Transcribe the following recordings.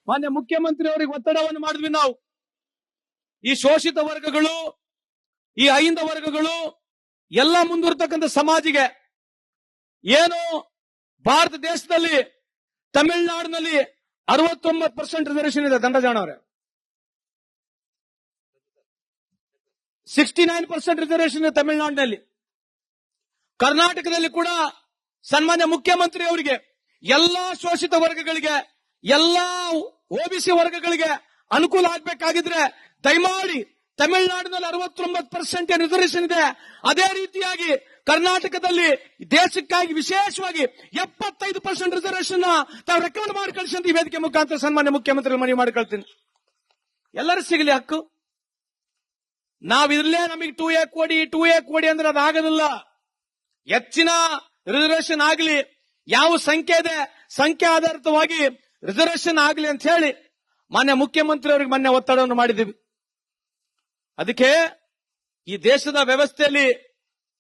ಮಾನ್ಯ ಮುಖ್ಯಮಂತ್ರಿ ಅವರಿಗೆ ಒತ್ತಡವನ್ನು ಮಾಡಿದ್ವಿ ನಾವು. ಈ ಶೋಷಿತ ವರ್ಗಗಳು, ಈ ಅಹಿಂದ ವರ್ಗಗಳು ಎಲ್ಲ ಮುಂದುವರ್ತಕ್ಕಂಥ ಸಮಾಜಿಗೆ ಏನು ಭಾರತ ದೇಶದಲ್ಲಿ ತಮಿಳುನಾಡಿನಲ್ಲಿ 69% ರಿಸರ್ವೇಶನ್ ಇದೆ. ದಂಡಜಾಣ ಅವರೇ, 69% ರಿಸರ್ವೇಶನ್ ಇದೆ ತಮಿಳುನಾಡಿನಲ್ಲಿ. ಕರ್ನಾಟಕದಲ್ಲಿ ಕೂಡ ಸನ್ಮಾನ್ಯ ಮುಖ್ಯಮಂತ್ರಿ ಅವರಿಗೆ ಎಲ್ಲಾ ಶೋಷಿತ ವರ್ಗಗಳಿಗೆ, ಎಲ್ಲಾ ಒಬಿಸಿ ವರ್ಗಗಳಿಗೆ ಅನುಕೂಲ ಆಗ್ಬೇಕಾಗಿದ್ರೆ ದಯಮಾಡಿ ತಮಿಳುನಾಡಿನಲ್ಲಿ 69% ರಿಸರ್ವೇಶನ್ ಇದೆ. ಅದೇ ರೀತಿಯಾಗಿ ಕರ್ನಾಟಕದಲ್ಲಿ ದೇಶಕ್ಕಾಗಿ ವಿಶೇಷವಾಗಿ 75% ರಿಸರ್ವೇಶನ್ ತಾವು ರೆಕಮೆಂಡ್ ಮಾಡಿ ಕಳಿಸಿ ಅಂತ ಈ ವೇದಿಕೆ ಮುಖಾಂತರ ಸನ್ಮಾನ್ಯ ಮುಖ್ಯಮಂತ್ರಿ ಮನವಿ ಮಾಡಿಕೊಳ್ತೀನಿ. ಎಲ್ಲರೂ ಸಿಗಲಿ ಹಕ್ಕು. ನಾವಿರ್ಲೇ ನಮಗೆ 2A ಕೊಡಿ ಅಂದ್ರೆ ಅದಾಗೋದಿಲ್ಲ. ಹೆಚ್ಚಿನ ರಿಸರ್ವೇಶನ್ ಆಗಲಿ, ಯಾವ ಸಂಖ್ಯೆ ಇದೆ ಸಂಖ್ಯೆ ಆಧಾರಿತವಾಗಿ ರಿಸರ್ವೇಶನ್ ಆಗಲಿ ಅಂತ ಹೇಳಿ ಮಾನ್ಯ ಮುಖ್ಯಮಂತ್ರಿ ಅವರಿಗೆ ಮೊನ್ನೆ ಒತ್ತಡವನ್ನು ಮಾಡಿದ್ದೀವಿ. ಅದಕ್ಕೆ ಈ ದೇಶದ ವ್ಯವಸ್ಥೆಯಲ್ಲಿ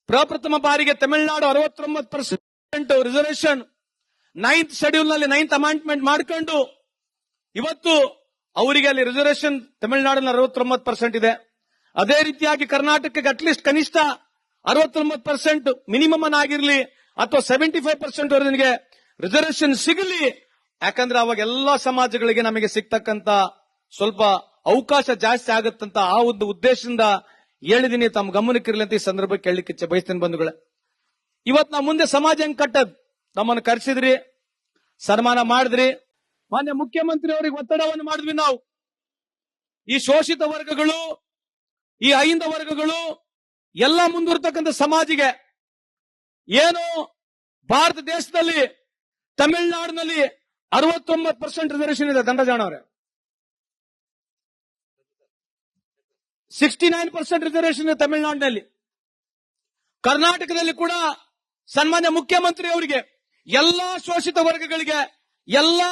ಪ್ರಪ್ರಥಮ ಬಾರಿಗೆ ತಮಿಳುನಾಡು 69% ರಿಸರ್ವೇಶನ್ 9th ಶೆಡ್ಯೂಲ್ ನಲ್ಲಿ 9th ಅಮೆಂಡ್ಮೆಂಟ್ ಮಾಡಿಕೊಂಡು ಇವತ್ತು ಅವರಿಗೆ ಅಲ್ಲಿ ರಿಸರ್ವೇಶನ್ ತಮಿಳುನಾಡಿನಲ್ಲಿ 69% ಇದೆ. ಅದೇ ರೀತಿಯಾಗಿ ಕರ್ನಾಟಕಕ್ಕೆ ಅಟ್ಲೀಸ್ಟ್ ಕನಿಷ್ಠ 69% ಮಿನಿಮಮ್ ಆಗಿರಲಿ ಅಥವಾ 75% ವರೆಗೆ ರಿಸರ್ವೇಶನ್ ಸಿಗಲಿ. ಯಾಕಂದ್ರೆ ಅವಾಗ ಎಲ್ಲಾ ಸಮಾಜಗಳಿಗೆ ನಮಗೆ ಸಿಗ್ತಕ್ಕಂತ ಸ್ವಲ್ಪ ಅವಕಾಶ ಜಾಸ್ತಿ ಆಗುತ್ತಂತ ಆ ಒಂದು ಉದ್ದೇಶದಿಂದ ಹೇಳಿದೀನಿ. ತಮ್ಮ ಗಮನಕ್ಕಿರಲಿ ಅಂತ ಈ ಸಂದರ್ಭಕ್ಕೆ ಕೇಳಲಿಕ್ಕೆ ಬಯಸ್ತೇನೆ ಬಂಧುಗಳೇ. ಇವತ್ತು ನಾವು ಮುಂದೆ ಸಮಾಜ ಹೆಂಗ್ ಕಟ್ಟದ್, ನಮ್ಮನ್ನು ಕರೆಸಿದ್ರಿ, ಸನ್ಮಾನ ಮಾಡಿದ್ರಿ. ಮಾನ್ಯ ಮುಖ್ಯಮಂತ್ರಿ ಅವರಿಗೆ ಒತ್ತಡವನ್ನು ಮಾಡಿದ್ವಿ ನಾವು. ಈ ಶೋಷಿತ ವರ್ಗಗಳು, ಈ ಅಹಿಂದ ವರ್ಗಗಳು ಎಲ್ಲ ಮುಂದುವರ್ತಕ್ಕಂಥ ಸಮಾಜಿಗೆ ಏನು ಭಾರತ ದೇಶದಲ್ಲಿ ತಮಿಳುನಾಡಿನಲ್ಲಿ 69% ರಿಸರ್ವೇಶನ್ ಇದೆ. ದಂಡಜಾಣ ಅವರೇ, 69% ರಿಸರ್ವೇಶನ್ ಇದೆ ತಮಿಳುನಾಡಿನಲ್ಲಿ. ಕರ್ನಾಟಕದಲ್ಲಿ ಕೂಡ ಸನ್ಮಾನ್ಯ ಮುಖ್ಯಮಂತ್ರಿ ಅವರಿಗೆ ಎಲ್ಲಾ ಶೋಷಿತ ವರ್ಗಗಳಿಗೆ, ಎಲ್ಲಾ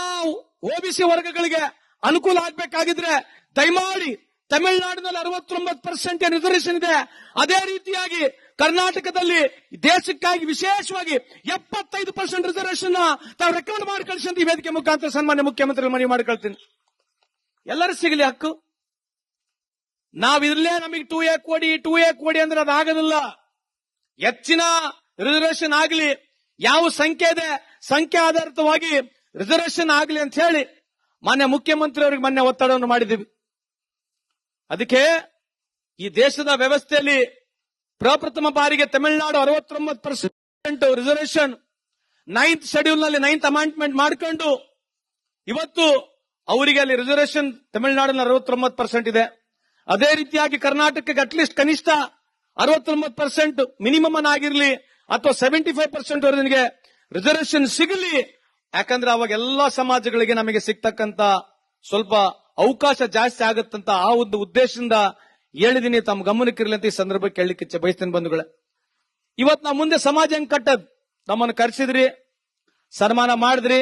ಒಬಿಸಿ ವರ್ಗಗಳಿಗೆ ಅನುಕೂಲ ಆಗ್ಬೇಕಾಗಿದ್ರೆ ದಯಮಾಡಿ ತಮಿಳುನಾಡಿನಲ್ಲಿ 69% ರಿಸರ್ವೇಶನ್ ಇದೆ. ಅದೇ ರೀತಿಯಾಗಿ ಕರ್ನಾಟಕದಲ್ಲಿ ದೇಶಕ್ಕಾಗಿ ವಿಶೇಷವಾಗಿ 75% ರಿಸರ್ವೇಶನ್ ತಾವು ರೆಕಮೆಂಡ್ ಮಾಡಿ ಕಳಿಸಿ ಅಂತ ಈ ವೇದಿಕೆ ಮುಖಾಂತರ ಸನ್ಮಾನ್ಯ ಮುಖ್ಯಮಂತ್ರಿ ಮನವಿ ಮಾಡಿಕೊಳ್ತೀನಿ. ಎಲ್ಲರೂ ಸಿಗಲಿ ಹಕ್ಕು. ನಾವಿರ್ಲೇ ನಮಗೆ 2A ಕೊಡಿ ಅಂದ್ರೆ ಅದಾಗೋದಿಲ್ಲ. ಹೆಚ್ಚಿನ ರಿಸರ್ವೇಶನ್ ಆಗಲಿ, ಯಾವ ಸಂಖ್ಯೆ ಇದೆ ಸಂಖ್ಯೆ ಆಧಾರಿತವಾಗಿ ರಿಸರ್ವೇಶನ್ ಆಗಲಿ ಅಂತ ಹೇಳಿ ಮಾನ್ಯ ಮುಖ್ಯಮಂತ್ರಿ ಅವರಿಗೆ ಮೊನ್ನೆ ಒತ್ತಡವನ್ನು ಮಾಡಿದ್ದೀವಿ. ಅದಕ್ಕೆ ಈ ದೇಶದ ವ್ಯವಸ್ಥೆಯಲ್ಲಿ ಪ್ರಪ್ರಥಮ ಬಾರಿಗೆ ತಮಿಳುನಾಡು 69% ರಿಸರ್ವೇಶನ್ 9th ಶೆಡ್ಯೂಲ್ ನಲ್ಲಿ 9th ಅಮೆಂಡ್ಮೆಂಟ್ ಮಾಡಿಕೊಂಡು ಇವತ್ತು ಅವರಿಗೆ ಅಲ್ಲಿ ರಿಸರ್ವೇಶನ್ ತಮಿಳುನಾಡಿನಲ್ಲಿ 69% ಇದೆ. ಅದೇ ರೀತಿಯಾಗಿ ಕರ್ನಾಟಕಕ್ಕೆ ಅಟ್ಲೀಸ್ಟ್ ಕನಿಷ್ಠ 69% ಮಿನಿಮಮ್ ಆಗಿರಲಿ ಅಥವಾ 75% ವರೆಗೆ ರಿಸರ್ವೇಶನ್ ಸಿಗಲಿ. ಯಾಕಂದ್ರೆ ಅವಾಗ ಎಲ್ಲಾ ಸಮಾಜಗಳಿಗೆ ನಮಗೆ ಸಿಗ್ತಕ್ಕಂತ ಸ್ವಲ್ಪ ಅವಕಾಶ ಜಾಸ್ತಿ ಆಗುತ್ತಂತ ಆ ಒಂದು ಉದ್ದೇಶದಿಂದ ಹೇಳಿದೀನಿ. ತಮ್ಮ ಗಮನಕ್ಕಿರಲಿ ಅಂತ ಈ ಸಂದರ್ಭಕ್ಕೆ ಕೇಳಲಿಕ್ಕೆ ಬಯಸ್ತೇನೆ ಬಂಧುಗಳೇ. ಇವತ್ತು ನಾವು ಮುಂದೆ ಸಮಾಜ ಹೆಂಗ್ ಕಟ್ಟದ್, ನಮ್ಮನ್ನು ಕರೆಸಿದ್ರಿ, ಸನ್ಮಾನ ಮಾಡಿದ್ರಿ.